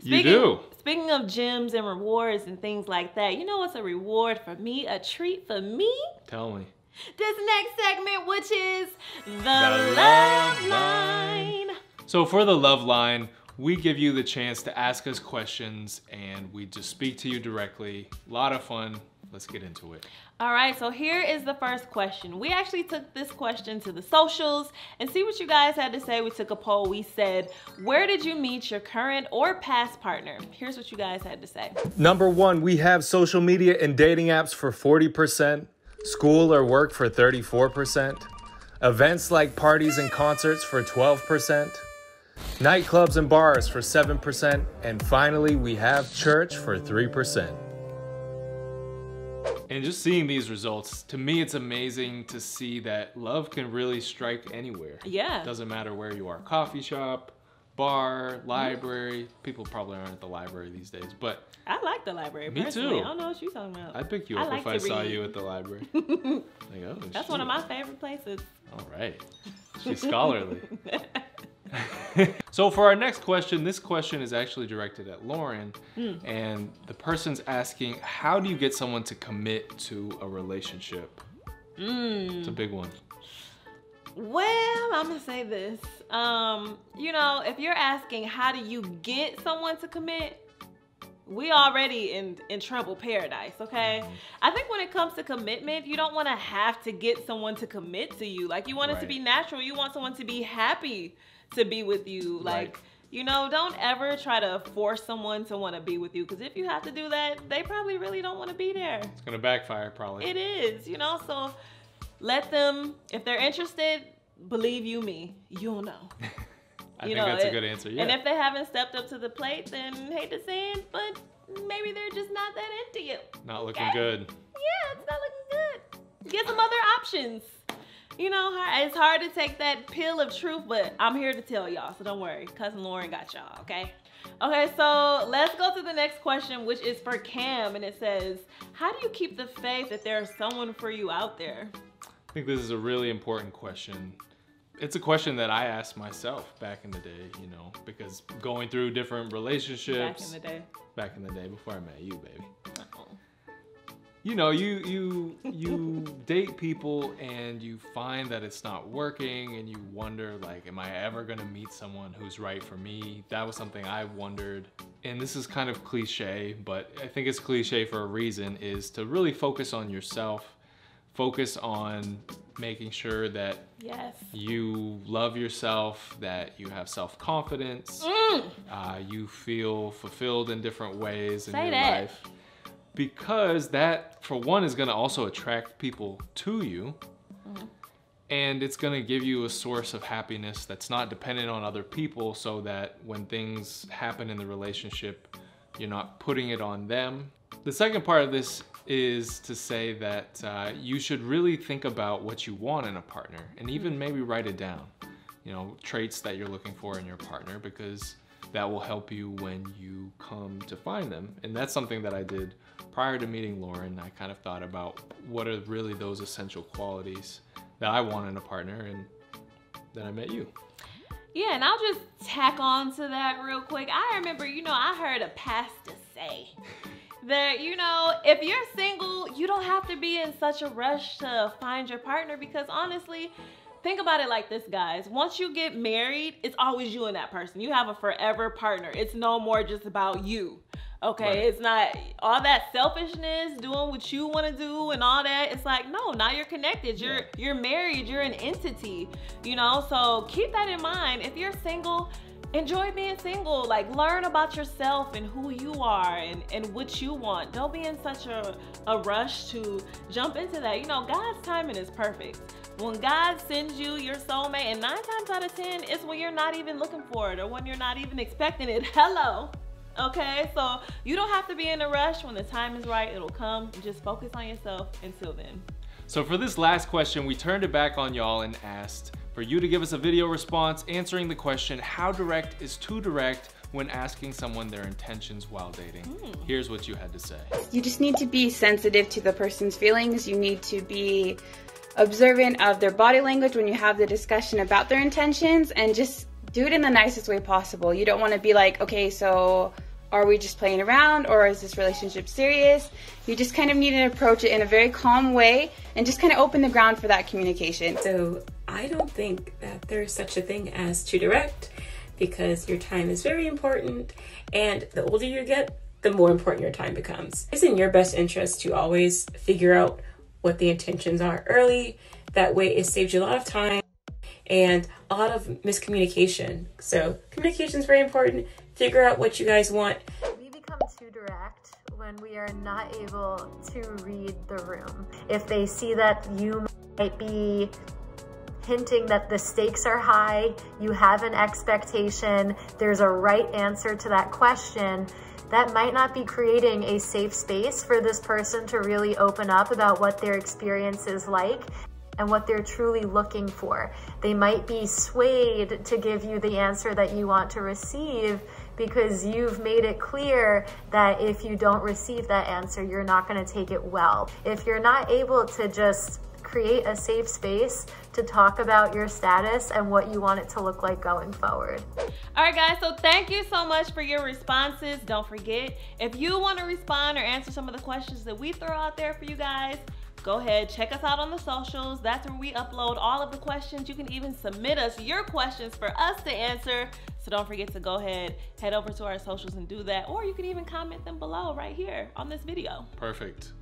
You do. Speaking of gyms and rewards and things like that, you know what's a reward for me, a treat for me? Tell me. This next segment, which is the Love Line. So for the Love Line, we give you the chance to ask us questions and we just speak to you directly. A lot of fun. Let's get into it. All right, so here is the first question. We actually took this question to the socials and see what you guys had to say. We took a poll. We said, where did you meet your current or past partner? Here's what you guys had to say. Number 1, we have social media and dating apps for 40%, school or work for 34%, events like parties and concerts for 12%, nightclubs and bars for 7%, and finally, we have church for 3%. And just seeing these results, to me, it's amazing to see that love can really strike anywhere. Yeah. Doesn't matter where you are, coffee shop, bar, library. People probably aren't at the library these days, but I like the library. Me personally. too. I don't know what you're talking about. I'd pick you I up like if I to saw read. you at the library. Like, oh, That's one of my favorite places. All right. She's scholarly. So for our next question, this question is actually directed at Lauren, and the person's asking, how do you get someone to commit to a relationship? It's a big one. Well, I'm gonna say this. You know, if you're asking how do you get someone to commit, we already in trouble paradise, okay? I think when it comes to commitment, you don't want to have to get someone to commit to you. Like, you want it to be natural. You want someone to be happy to be with you. Like, you know, don't ever try to force someone to want to be with you, because if you have to do that, they probably really don't want to be there. It's gonna backfire probably. It is, you know, so let them, if they're interested, believe you me, you'll know. I think that's a good answer, yeah. And if they haven't stepped up to the plate, then hate to say it, but maybe they're just not that into you. Not looking good. Yeah, it's not looking good. Get some other options. You know, it's hard to take that pill of truth, but I'm here to tell y'all, so don't worry. Cousin Lauren got y'all, okay? Okay, so let's go to the next question, which is for Cam, and it says, how do you keep the faith that there's someone for you out there? I think this is a really important question. It's a question that I asked myself back in the day, you know, because going through different relationships. Back in the day, before I met you, baby. You know, you date people and you find that it's not working and you wonder, like, am I ever gonna meet someone who's right for me? That was something I wondered. And this is kind of cliche, but I think it's cliche for a reason, is to really focus on yourself, focus on making sure that you love yourself, that you have self-confidence, you feel fulfilled in different ways in your life. Because that, for one, is gonna also attract people to you. And it's gonna give you a source of happiness that's not dependent on other people, so that when things happen in the relationship, you're not putting it on them. The second part of this is to say that you should really think about what you want in a partner, and even maybe write it down. You know, traits that you're looking for in your partner, because that will help you when you come to find them. And that's something that I did prior to meeting Lauren. I kind of thought about what are really those essential qualities that I want in a partner, and then I met you. Yeah, and I'll just tack on to that real quick. I remember, you know, I heard a pastor say that, you know, if you're single, you don't have to be in such a rush to find your partner, because honestly, think about it like this, guys. Once you get married, it's always you and that person. You have a forever partner. It's no more just about you. Okay, it's not all that selfishness, doing what you want to do and all that. It's like, no, now you're connected. You're married. You're an entity, you know? So keep that in mind. If you're single, enjoy being single. Like, learn about yourself and who you are and what you want. Don't be in such a rush to jump into that. You know, God's timing is perfect. When God sends you your soulmate, and 9 times out of 10, it's when you're not even looking for it or when you're not even expecting it. Hello. Okay, so you don't have to be in a rush. When the time is right, it'll come. Just focus on yourself until then. So for this last question, we turned it back on y'all and asked for you to give us a video response answering the question, how direct is too direct when asking someone their intentions while dating? Here's what you had to say. You just need to be sensitive to the person's feelings. You need to be observant of their body language when you have the discussion about their intentions, and just do it in the nicest way possible. You don't want to be like, okay, so are we just playing around or is this relationship serious? You just kind of need to approach it in a very calm way and just kind of open the ground for that communication. So I don't think that there's such a thing as too direct, because your time is very important, and the older you get, the more important your time becomes. It's in your best interest to always figure out what the intentions are early. That way it saves you a lot of time and a lot of miscommunication. So communication is very important. Figure out what you guys want. We become too direct when we are not able to read the room. If they see that you might be hinting that the stakes are high, you have an expectation, there's a right answer to that question, that might not be creating a safe space for this person to really open up about what their experience is like and what they're truly looking for. They might be swayed to give you the answer that you want to receive because you've made it clear that if you don't receive that answer, you're not gonna take it well. If you're not able to just create a safe space to talk about your status and what you want it to look like going forward. All right, guys, so thank you so much for your responses. Don't forget, if you want to respond or answer some of the questions that we throw out there for you guys, go ahead, check us out on the socials. That's where we upload all of the questions. You can even submit us your questions for us to answer. So don't forget to go ahead, head over to our socials and do that. Or you can even comment them below right here on this video. Perfect.